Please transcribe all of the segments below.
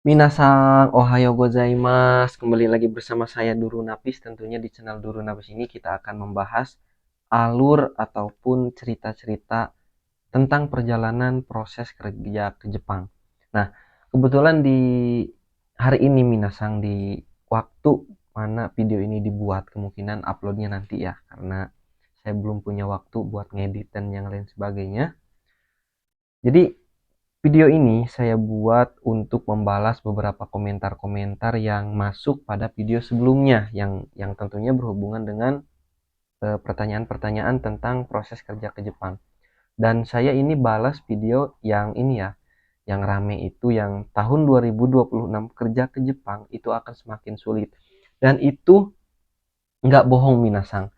Minasang, ohayo gozaimasu. Kembali lagi bersama saya Duru Napis. Tentunya di channel Duru Napis ini kita akan membahas alur ataupun cerita-cerita tentang perjalanan proses kerja ke Jepang. Nah, kebetulan di hari ini Minasang, di waktu mana video ini dibuat, kemungkinan uploadnya nanti ya, karena saya belum punya waktu buat ngedit dan yang lain sebagainya. Jadi video ini saya buat untuk membalas beberapa komentar-komentar yang masuk pada video sebelumnya yang tentunya berhubungan dengan pertanyaan-pertanyaan tentang proses kerja ke Jepang. Dan saya ini balas video yang ini ya, yang rame itu yang tahun 2026 kerja ke Jepang itu akan semakin sulit. Dan itu nggak bohong Minasang.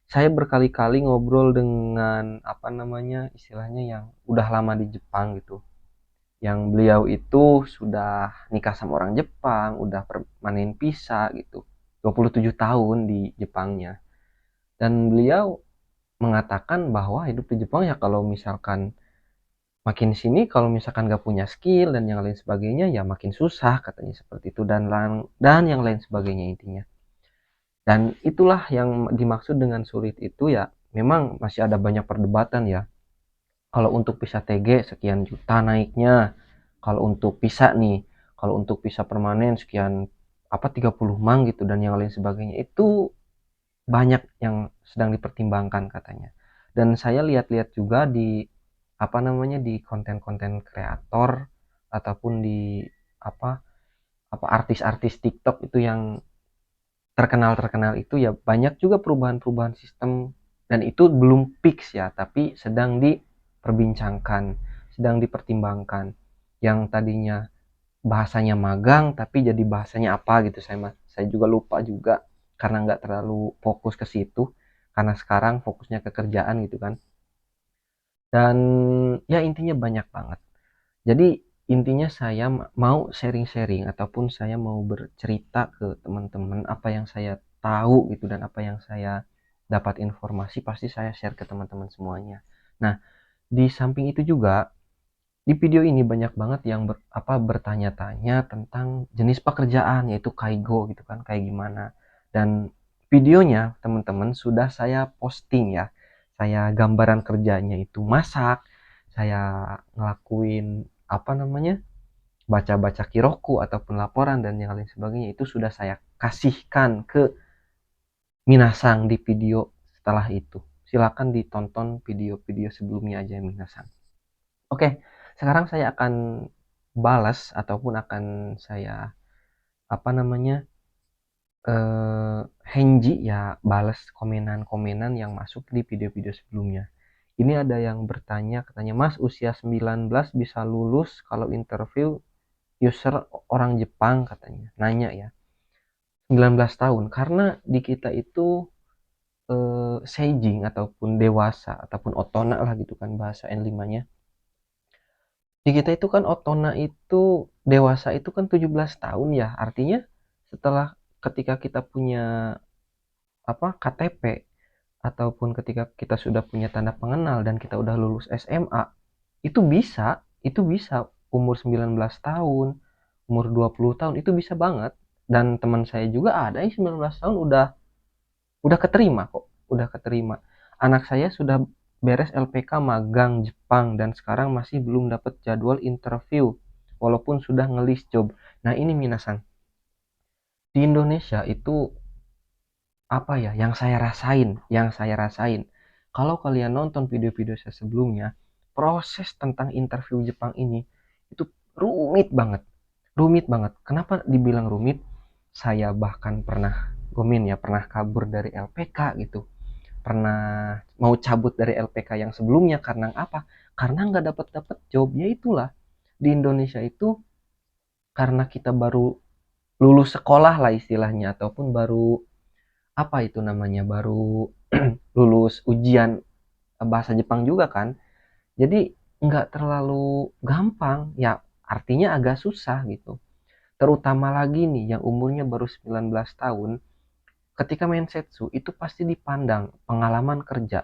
Saya berkali-kali ngobrol dengan apa namanya istilahnya yang udah lama di Jepang gitu, yang beliau itu sudah nikah sama orang Jepang, udah permanen pisah gitu, 27 tahun di Jepangnya. Dan beliau mengatakan bahwa hidup di Jepang ya kalau misalkan makin sini, kalau misalkan gak punya skill dan yang lain sebagainya ya makin susah katanya seperti itu, dan yang lain sebagainya intinya. Dan itulah yang dimaksud dengan sulit itu ya, memang masih ada banyak perdebatan ya. Kalau untuk visa TG sekian juta naiknya, kalau untuk visa nih, kalau untuk visa permanen sekian apa 30 mang gitu dan yang lain sebagainya, itu banyak yang sedang dipertimbangkan katanya. Dan saya lihat-lihat juga di apa namanya di konten-konten kreator ataupun di apa apa artis-artis TikTok itu yang terkenal-terkenal itu ya banyak juga perubahan-perubahan sistem, dan itu belum fix ya, tapi sedang diperbincangkan, sedang dipertimbangkan. Yang tadinya bahasanya magang tapi jadi bahasanya apa gitu, saya juga lupa juga karena nggak terlalu fokus ke situ, karena sekarang fokusnya ke kerjaan gitu kan. Dan ya intinya banyak banget. Jadi intinya saya mau sharing-sharing ataupun saya mau bercerita ke teman-teman apa yang saya tahu gitu, dan apa yang saya dapat informasi pasti saya share ke teman-teman semuanya. Nah, di samping itu juga di video ini banyak banget yang bertanya-tanya tentang jenis pekerjaan, yaitu kaigo gitu kan, kayak gimana. Dan videonya teman-teman sudah saya posting ya. Saya gambaran kerjanya itu masak, saya ngelakuin apa namanya? Baca-baca kiroku ataupun laporan dan yang lain sebagainya, itu sudah saya kasihkan ke Minasang di video setelah itu. Silakan ditonton video-video sebelumnya aja Minasang. Oke, sekarang saya akan balas ataupun akan saya apa namanya Henji ya, balas komenan-komenan yang masuk di video-video sebelumnya. Ini ada yang bertanya, katanya, Mas usia 19 bisa lulus kalau interview user orang Jepang, katanya. Nanya ya, 19 tahun. Karena di kita itu seijing ataupun dewasa ataupun otona lah gitu kan bahasa N5-nya. Di kita itu kan otona itu dewasa itu kan 17 tahun ya. Artinya setelah ketika kita punya apa KTP ataupun ketika kita sudah punya tanda pengenal dan kita udah lulus SMA, itu bisa umur 19 tahun, umur 20 tahun itu bisa banget. Dan teman saya juga ada yang 19 tahun udah keterima kok, udah keterima. Anak saya sudah beres LPK magang Jepang dan sekarang masih belum dapat jadwal interview walaupun sudah ngelis job. Nah, ini Minasan. Di Indonesia itu apa ya yang saya rasain. Kalau kalian nonton video-video saya sebelumnya, proses tentang interview Jepang ini itu rumit banget. Rumit banget. Kenapa dibilang rumit? Saya bahkan pernah kabur dari LPK gitu. Pernah mau cabut dari LPK yang sebelumnya karena apa? Karena nggak dapat job. Ya itulah, di Indonesia itu karena kita baru lulus sekolah lah istilahnya, ataupun baru apa itu namanya, baru lulus ujian bahasa Jepang juga kan. Jadi nggak terlalu gampang ya, artinya agak susah gitu. Terutama lagi nih yang umurnya baru 19 tahun, ketika mensetsu itu pasti dipandang pengalaman kerja.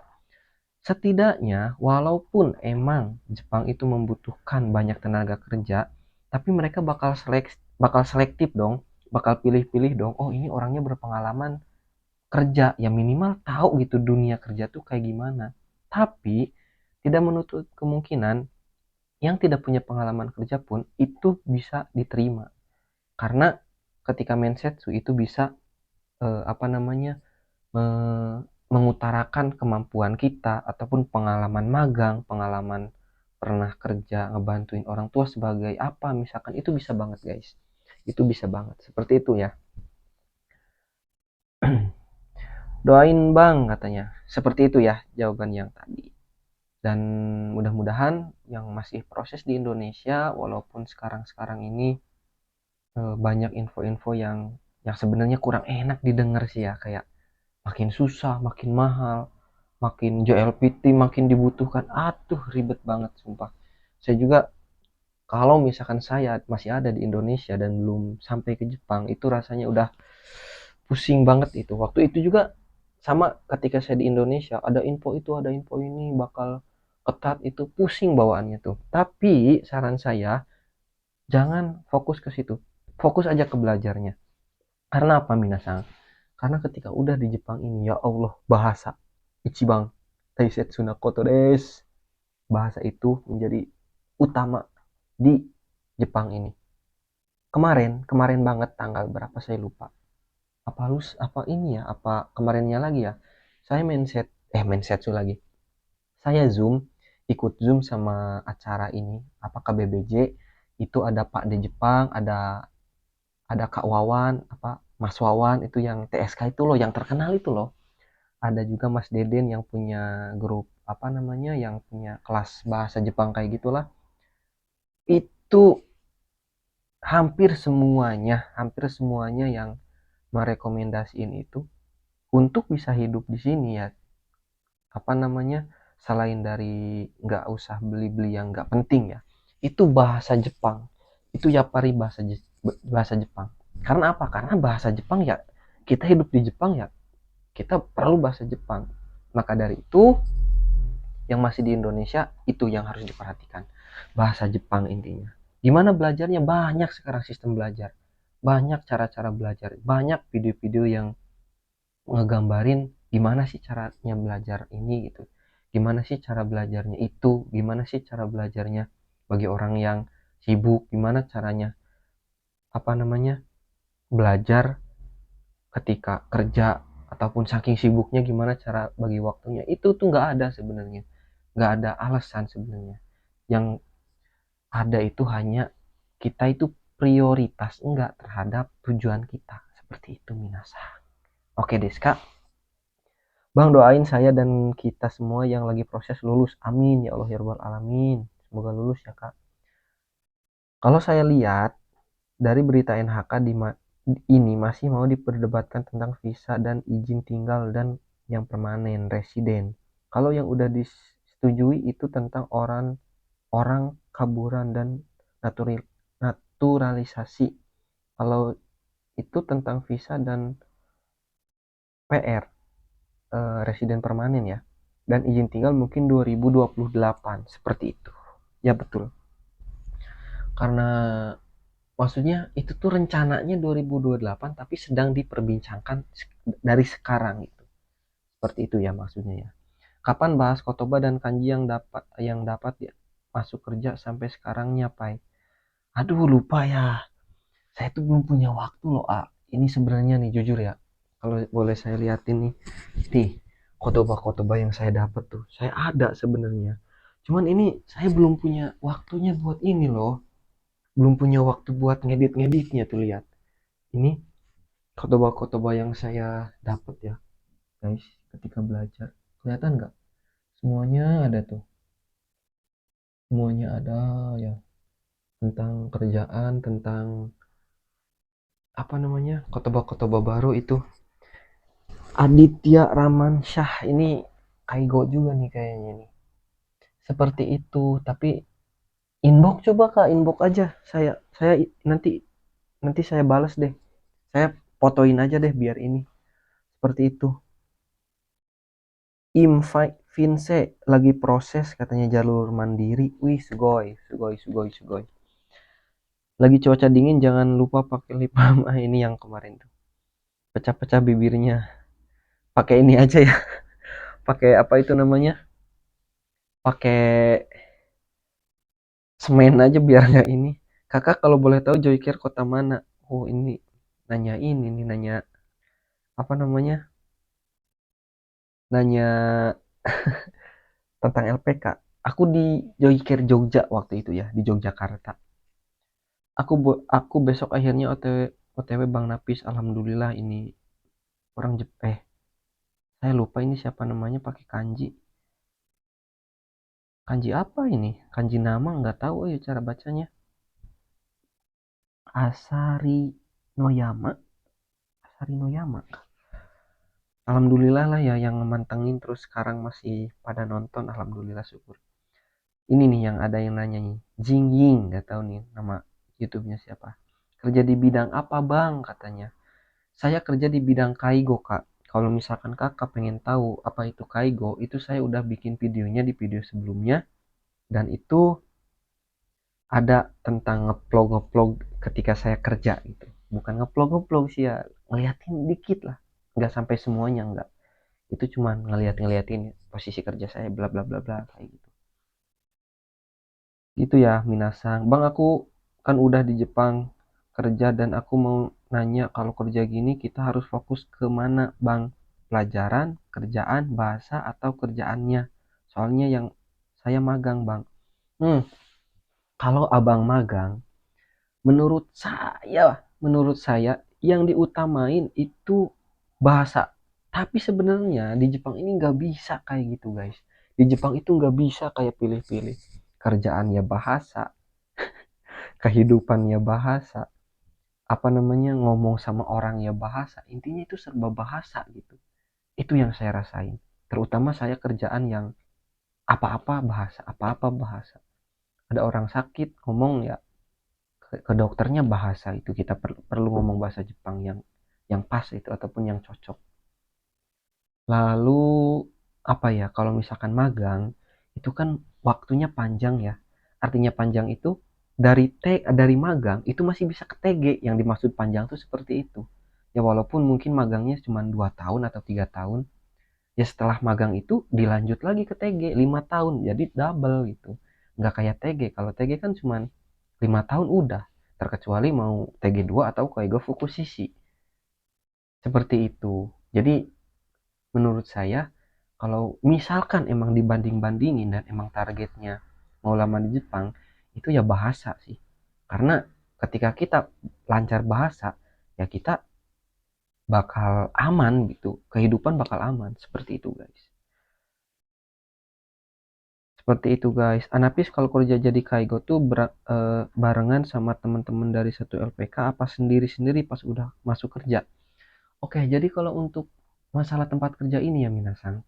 Setidaknya walaupun emang Jepang itu membutuhkan banyak tenaga kerja, tapi mereka bakal bakal selektif dong, bakal pilih-pilih dong. Oh, ini orangnya berpengalaman kerja, ya minimal tahu gitu dunia kerja tuh kayak gimana. Tapi tidak menutup kemungkinan yang tidak punya pengalaman kerja pun itu bisa diterima. Karena ketika Mensetsu itu bisa apa namanya mengutarakan kemampuan kita ataupun pengalaman magang, pengalaman pernah kerja ngebantuin orang tua sebagai apa misalkan, itu bisa banget guys. Itu bisa banget. Seperti itu ya. Doain bang katanya. Seperti itu ya jawaban yang tadi. Dan mudah-mudahan yang masih proses di Indonesia, walaupun sekarang-sekarang ini banyak info-info yang sebenarnya kurang enak didengar sih ya, kayak makin susah, makin mahal, makin JLPT makin dibutuhkan. Aduh, ribet banget sumpah. Saya juga kalau misalkan saya masih ada di Indonesia dan belum sampai ke Jepang, itu rasanya udah pusing banget itu. Waktu itu juga sama ketika saya di Indonesia, ada info itu, ada info ini bakal ketat, itu pusing bawaannya tuh. Tapi saran saya jangan fokus ke situ. Fokus aja ke belajarnya. Karena apa minasang? Karena ketika udah di Jepang ini, ya Allah, bahasa Ichibang Taisetsu Nakoto des. Bahasa itu menjadi utama di Jepang ini. Kemarin banget tanggal berapa saya lupa. Apa ini ya? Apa kemarinnya lagi ya? Saya Mensetsu lagi. Saya ikut Zoom sama acara ini, apa KBBJ, itu ada Pak di Jepang, ada Kak Wawan, apa Mas Wawan itu yang TSK itu loh, yang terkenal itu loh. Ada juga Mas Deden yang punya grup apa namanya, yang punya kelas bahasa Jepang kayak gitulah. Itu hampir semuanya yang merekomendasiin itu untuk bisa hidup di sini ya, apa namanya, selain dari nggak usah beli-beli yang nggak penting ya, itu bahasa Jepang, itu Yapari bahasa Jepang. Karena apa? Karena bahasa Jepang ya, kita hidup di Jepang ya, kita perlu bahasa Jepang. Maka dari itu yang masih di Indonesia itu yang harus diperhatikan, bahasa Jepang intinya. Gimana belajarnya? Banyak sekarang sistem belajar, banyak cara-cara belajar, banyak video-video yang ngegambarin gimana sih caranya belajar ini gitu, gimana sih cara belajarnya itu, gimana sih cara belajarnya bagi orang yang sibuk, gimana caranya apa namanya belajar ketika kerja ataupun saking sibuknya gimana cara bagi waktunya. Itu tuh nggak ada sebenarnya, nggak ada alasan sebenarnya. Yang ada itu hanya kita itu prioritas enggak terhadap tujuan kita. Seperti itu Minasa. Oke Deska, Bang doain saya dan kita semua yang lagi proses lulus. Amin ya Allah ya Rabbal Alamin. Semoga lulus ya Kak. Kalau saya lihat dari berita NHK ini masih mau diperdebatkan tentang visa dan izin tinggal dan yang permanen residen. Kalau yang udah disetujui itu tentang orang orang kaburan dan naturalisasi. Kalau itu tentang visa dan PR, residen permanen ya. Dan izin tinggal mungkin 2028 seperti itu. Ya betul. Karena maksudnya itu tuh rencananya 2028 tapi sedang diperbincangkan dari sekarang itu. Seperti itu ya maksudnya ya. Kapan bahas kotoba dan kanji yang dapat ya, masuk kerja sampai sekarang nyapai. Aduh lupa ya. Saya tuh belum punya waktu loh, Ini sebenarnya nih jujur ya. Kalau boleh saya liatin nih. Nih, kotoba-kotoba yang saya dapat tuh. Saya ada sebenarnya. Cuman ini saya belum punya waktunya buat ini loh. Belum punya waktu buat ngedit-ngeditnya tuh, lihat. Ini kotoba-kotoba yang saya dapat ya, guys, ketika belajar. Kelihatan nggak? Semuanya ada tuh. Semuanya ada ya. Tentang kerjaan, tentang apa namanya, kotoba-kotoba baru itu. Aditya Ramansyah ini Kaigo juga nih kayaknya nih. Seperti itu, tapi inbox, coba Kak, inbox aja. Saya nanti nanti saya balas deh. Saya fotoin aja deh biar ini. Seperti itu. Vince lagi proses katanya jalur mandiri. Wih, sugoi, sugoi, sugoi, sugoi. Lagi cuaca dingin jangan lupa pakai lip balm. Ah, ini yang kemarin tuh. Pecah-pecah bibirnya. Pakai ini aja ya. Pakai apa itu namanya? Pakai semen aja biar nggak ini. Kakak kalau boleh tahu Joycare kota mana? Oh ini nanya ini nih nanya apa namanya? Nanya tentang LPK. Aku di Joycare Jogja waktu itu ya di Yogyakarta. Aku besok akhirnya OTW Bang Napis. Alhamdulillah ini orang saya lupa ini siapa namanya pakai kanji. Kanji apa ini? Kanji nama nggak tahu ya cara bacanya. Asari Noyama. Asari Noyama. Alhamdulillah lah ya yang mantengin terus sekarang masih pada nonton. Alhamdulillah syukur. Ini nih yang ada yang nanya nih. Jing Ying, nggak tahu nih nama YouTube-nya siapa. Kerja di bidang apa bang katanya. Saya kerja di bidang Kaigo kak. Kalau misalkan kakak pengen tahu apa itu Kaigo, itu saya udah bikin videonya di video sebelumnya. Dan itu ada tentang ngeplog ketika saya kerja gitu. Bukan ngeplog sih ya, ngeliatin dikit lah. Nggak sampai semuanya, nggak. Itu cuma ngeliatin posisi kerja saya bla bla bla bla kayak gitu. Gitu ya Minasang. Bang aku kan udah di Jepang kerja dan aku mau nanya kalau kerja gini kita harus fokus ke mana Bang? Pelajaran, kerjaan, bahasa atau kerjaannya? Soalnya yang saya magang Bang. Hmm, kalau abang magang, menurut saya yang diutamain itu bahasa. Tapi sebenarnya di Jepang ini nggak bisa kayak gitu guys. Di Jepang itu nggak bisa kayak pilih-pilih. Kerjaannya bahasa, kehidupannya bahasa, apa namanya ngomong sama orang ya bahasa. Intinya itu serba bahasa gitu. Itu yang saya rasain. Terutama saya kerjaan yang apa-apa bahasa. Ada orang sakit ngomong ya ke dokternya bahasa itu kita perlu ngomong bahasa Jepang yang pas itu ataupun yang cocok. Lalu apa ya kalau misalkan magang itu kan waktunya panjang ya. Artinya panjang itu dari magang itu masih bisa ke TG. Yang dimaksud panjang tuh seperti itu. Ya walaupun mungkin magangnya cuma 2 tahun atau 3 tahun, ya setelah magang itu dilanjut lagi ke TG 5 tahun. Jadi double gitu. Nggak kayak TG. Kalau TG kan cuma 5 tahun udah. Terkecuali mau TG2 atau Kaigo Fukushiki. Seperti itu. Jadi menurut saya kalau misalkan emang dibanding-bandingin dan emang targetnya mau lama di Jepang itu ya bahasa sih, karena ketika kita lancar bahasa ya kita bakal aman gitu, kehidupan bakal aman. Seperti itu guys. Anapis kalau kerja jadi kaigo tuh barengan sama teman-teman dari satu LPK apa sendiri-sendiri pas udah masuk kerja? Oke, jadi kalau untuk masalah tempat kerja ini ya Minasang,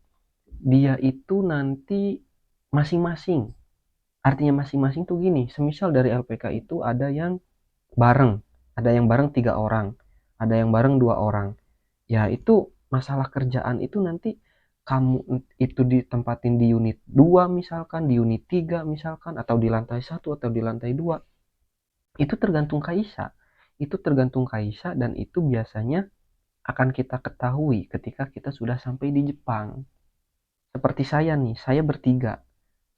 dia itu nanti masing-masing. Artinya masing-masing tuh gini, semisal dari LPK itu bareng, ada yang bareng 3 orang, ada yang bareng 2 orang. Ya itu masalah kerjaan itu nanti kamu itu ditempatin di unit 2 misalkan, di unit 3 misalkan, atau di lantai 1 atau di lantai 2. Itu tergantung Kaisa. Itu tergantung Kaisa dan itu biasanya akan kita ketahui ketika kita sudah sampai di Jepang. Seperti saya nih, saya bertiga.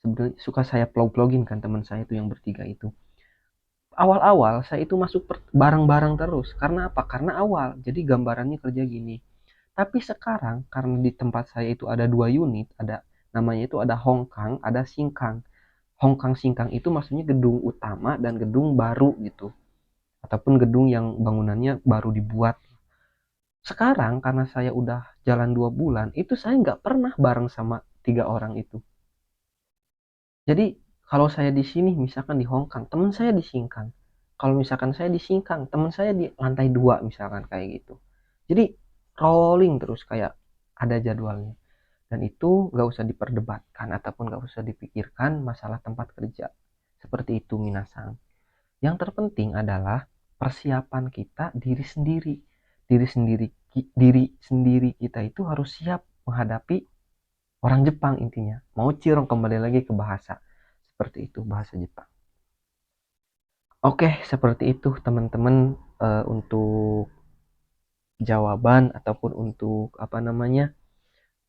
Sebenarnya suka saya vlog-vlogin kan teman saya itu yang bertiga itu. Awal-awal saya itu masuk bareng-bareng terus. Karena apa? Karena awal. Jadi gambarannya kerja gini. Tapi sekarang karena di tempat saya itu ada 2 unit, ada namanya itu ada Hongkang, ada Singkang. Hongkang Singkang itu maksudnya gedung utama dan gedung baru gitu. Ataupun gedung yang bangunannya baru dibuat. Sekarang karena saya udah jalan 2 bulan, itu saya nggak pernah bareng sama 3 orang itu. Jadi kalau saya di sini misalkan di Hongkang, teman saya di Singkang. Kalau misalkan saya di Singkang, teman saya di lantai 2 misalkan kayak gitu. Jadi rolling terus kayak ada jadwalnya. Dan itu nggak usah diperdebatkan ataupun nggak usah dipikirkan masalah tempat kerja. Seperti itu Minasang. Yang terpenting adalah persiapan kita diri sendiri. Diri sendiri kita itu harus siap menghadapi orang Jepang intinya. Mau cirong kembali lagi ke bahasa. Seperti itu bahasa Jepang. Oke, seperti itu teman-teman, untuk jawaban ataupun untuk apa namanya,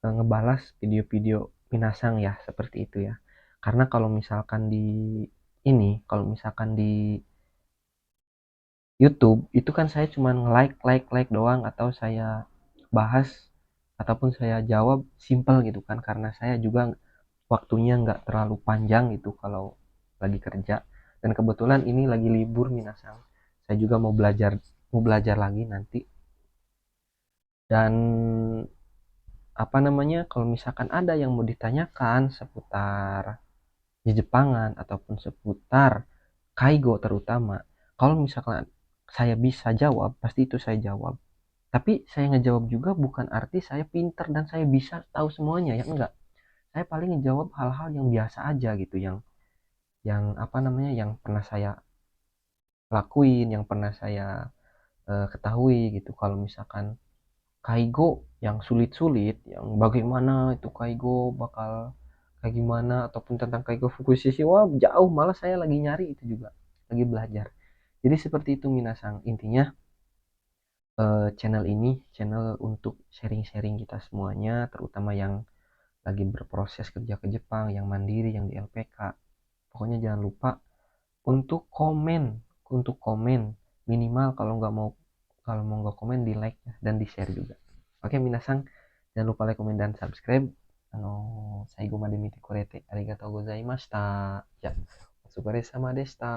ngebalas video-video minasang ya, seperti itu ya. Karena kalau misalkan di ini, kalau misalkan di YouTube itu kan saya cuma nge-like like like doang, atau saya bahas ataupun saya jawab simple gitu kan, karena saya juga waktunya nggak terlalu panjang gitu kalau lagi kerja, dan kebetulan ini lagi libur minasang, saya juga mau belajar lagi nanti. Dan apa namanya, kalau misalkan ada yang mau ditanyakan seputar di Jepangan ataupun seputar Kaigo terutama, kalau misalkan saya bisa jawab, pasti itu saya jawab. Tapi saya ngejawab juga bukan arti saya pinter dan saya bisa tahu semuanya ya, enggak. Saya paling ngejawab hal-hal yang biasa aja gitu, yang apa namanya, yang pernah saya lakuin, yang pernah saya ketahui gitu. Kalau misalkan Kaigo yang sulit-sulit, yang bagaimana itu Kaigo bakal kayak gimana, ataupun tentang Kaigo Fukushima, wah jauh, malah saya lagi nyari itu juga, lagi belajar. Jadi seperti itu minasang, intinya channel ini channel untuk sharing-sharing kita semuanya, terutama yang lagi berproses kerja ke Jepang, yang mandiri, yang di LPK. Pokoknya jangan lupa untuk komen, minimal, kalau mau nggak komen, di like dan di share juga. Oke minasang, jangan lupa like, komen, dan subscribe. Saigo made mite korete arigatou gozaimashita. Ya, otsukare sama deshita.